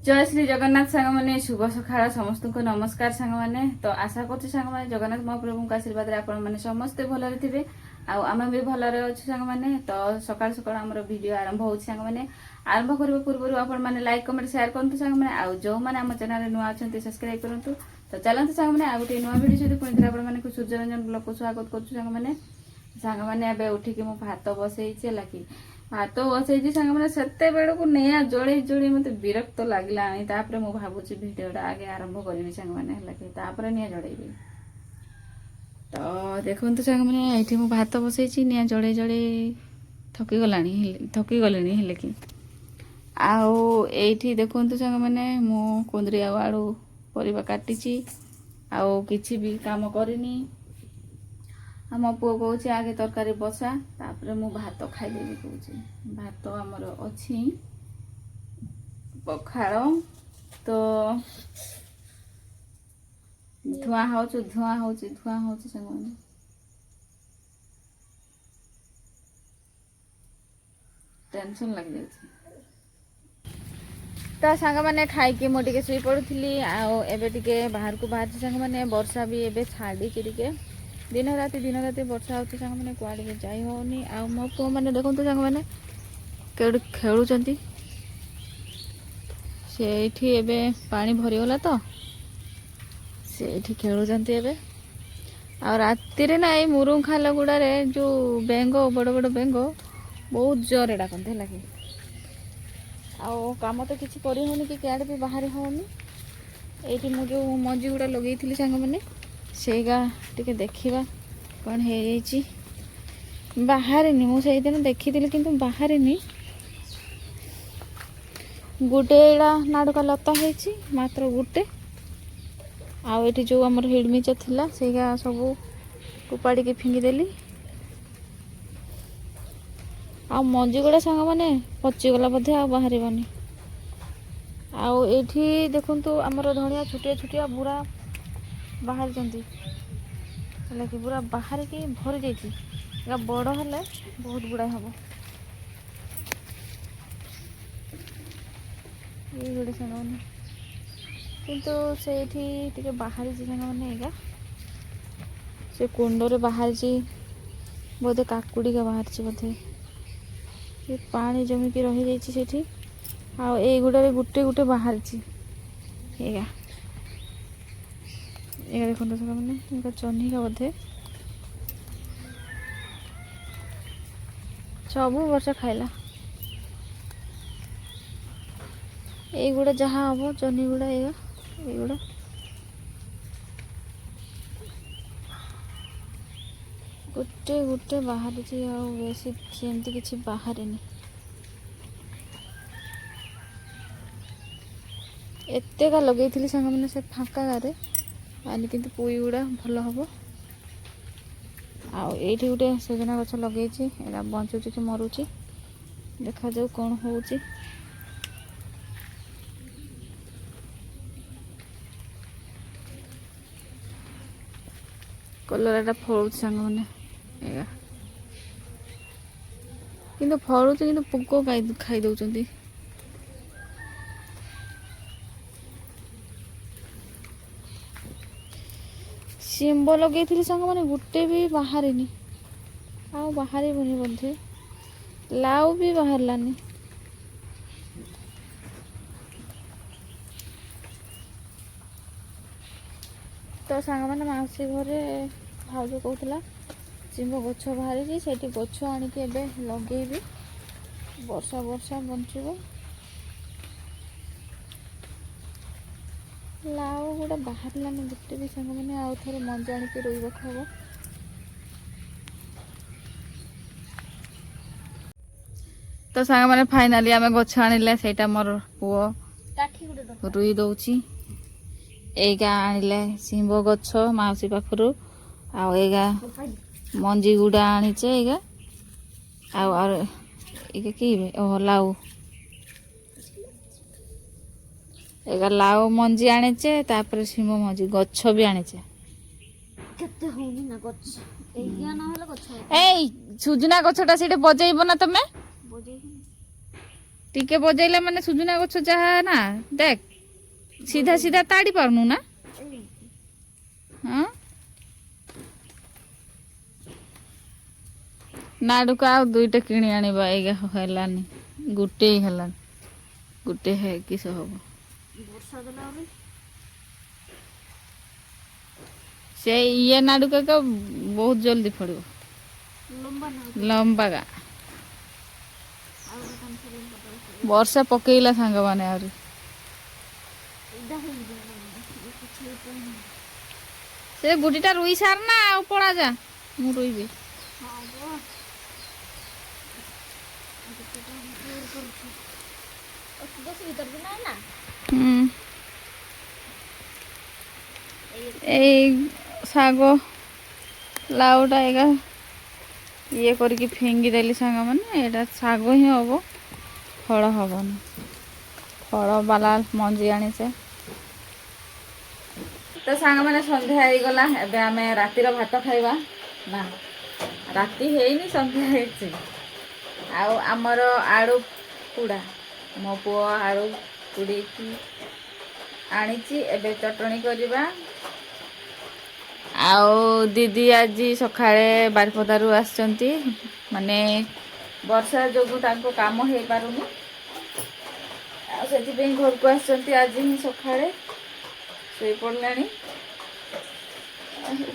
जय श्री जगन्नाथ सांग मैंने शुभ सकाळ समस्त को नमस्कार सांग मैंने तो आशा करछि सांग मैंने जगन्नाथ महाप्रभु का आशीर्वाद रे आपण माने समस्त भलरे थिबे आमे भी भलरे अछि सांग मैंने तो सकाळ सकाळ हमर वीडियो आरंभ होछि सांग मैंने आरंभ करबे पूर्व आपण माने लाइक कमेंट शेयर करंतु सांग मैंने आ जो माने हम चैनल रे नुआ अछंती सब्सक्राइब करंतु तो चलंतु सांग मैंने आ गोटे नुआ वीडियो सहित पुणी आपण माने को सूर्यरंजन ब्लॉग को स्वागत करछु सांग मैंने एबे उठी के मो भात बसैछि लाकी भात बसैछि सांग मैंने सेते बेड़ को निया जळै जळै मते विरक्त लागला तापर मु भाबुछि वीडियोटा आगे आरंभ करबी सांग मैंने लाकी तापर निया जळैबी तो देखंतु सांग मैंने एठी मु भात बसैछि निया जळै जळै थकी गलानी हेले कि आउ एठी देखंतु सांग मैंने मु कुंदरी आलू परिबा काटिछि आउ किछि भी काम करिनी आम पुओ कौच आगे तरकारी बसा तापर मु भात खाइदेवी कौच भात आमर अच्छी पखाड़ तो धुआं हो संग टेंशन लग जाए तो सांग मैंने खाई मुझे शुई पड़ी आवे बाहर को बाहर सांग मैंने वर्षा भी एवं छाड़ी टिके दिन राति वर्षा होती सांग मैंने कुआड़े जाई होनी आ मो पुओ मैंने देखो सांग मैंने केवड़े खेलुंट से पानी भरीगला तो से खेलुंट एवं आ राति ना ये मुरुंखा लगुड़े जो बेंग बड़ बड़ बेंग बहुत जोर डाकते है कि काम तो किसी कर होनी कि क्या भी बाहर होनी ये मुझे मंजी गुड़ा लगे थी सांग मैंने सेगा टिके देखिबा कौन है बाहर मुझे दिन देखी किंतु बाहर गोटे नाड़का लता है मात्र गोटे आउ जो आम हिड़मिच थिला सेगा सब उपाड़ी के फिंगिदेली आ मंजी गुड़ा सांग मैंने पचिगला बोधे आ बाहर आउ एठी देखंतु आमर धनिया छुटिया छुटिया बुरा बाहर कि पूरा बाहर की भरी जाइए बड़ हेले बहुत गुड़ाए हम ये गोटे सांग मैंने किंतु से बाहर सांग मैंने एगा से कुंडरे बाहर बोधे काकुड़ी का बाहर बोधे ये पानी जमिकी रही जाइए आ गुड़े गोटे गोटे बाहर एगा ये देखो तो मैंने चन्ही का बोधे सब वर्ष खाइला ये गुड़ा जहाँ हम चन्ही गुड़ा ये गुड़ा गोटे गोटे बाहर बेसी सेमती किसी बाहर एते का लगे थी सांग मैंने से फाँका गारे आनी किंतु पुई गुड़ा भल हम आठी गोटे सजना गछ लगे बंचुची कि मरुची देखा जाऊ कौन हो कलराटा फलुच सांग मैंने किंतु फलुच कि पोक खाई दौरान शिंब लगे सांग मैंने गोटे भी बाहर बाहर बोधे लाउ भी बाहरलानी तो सांग मैंने मौसी घरे भाज कहला शिंब गछ बाहरी से गछ आणिक लगे वर्षा वर्षा बंचब लाउ गोटे बाहरलानी गोटे भी सांग मैंने आउ थे मंजी आणिक रोईबाक हम तो सांग मैंने फाइनाली आम गछ आनिले सेटा मोर पुओ रुई दौची एगा आनिले शिंब गछ मौसी पाखरु आगा मंजी गुड़ा आनीचे एगा आगे कि लाउ एगा लाउ मंजी आनीचे तापर शिंब मंजी गछ भी आनीचे सुजना गछटा से बजेब ना तमें टिके बजेला माने सुजुना गछ जहा ना देख सीधा सीधा ताड़ी पारनु ना हाँ नाडू का दुईटा किणी आनिबा एगा हेलानी गुटे ही हेलानी गुटे है कि सब से ये नाडू का बहुत जल्दी फड़ो लंबा गा वर्षा पकेला सांग माने आरी से गुटीटा रुई सार ना आ पड़ा जा मु रुईबे शाग लाउटा एगा ये करके फिंगी देली सांग माने एटा शाग ही हम फल हबन फल बाला मंजी आनी से तो सांग माने संध्या हो गला एबे आमे रातिर भात खाइबा ना राति हेनी संध्या हेछि आउ आमर आलू पुड़ा मो पुओ आलू पुड़ी की आनीची एबे चटणी करबा आउ दीदी आज सकाळे बारपदारू आछंती माने वर्षा जोगु तांको काम हे पारुनी आ सेति पे घर को आछंती आज ही सकाळे सोई पडलानी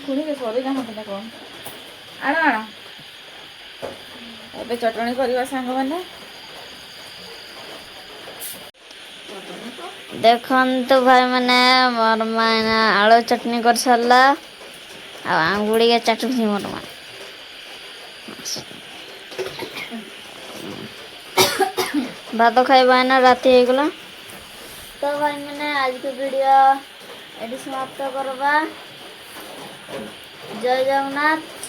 खुणी के सरी ना हतना कोन आना आना एबे चटणी करबा सांग माने देखन तो भाई मैंने मोर मायना आलू चटनी कर सारला आ आंगुड़ी के चटनी मोर मा भात खाइबा ना राति हो गला तो भाई मैंने आज के वीडियो एडी समाप्त करबा जय जगन्नाथ।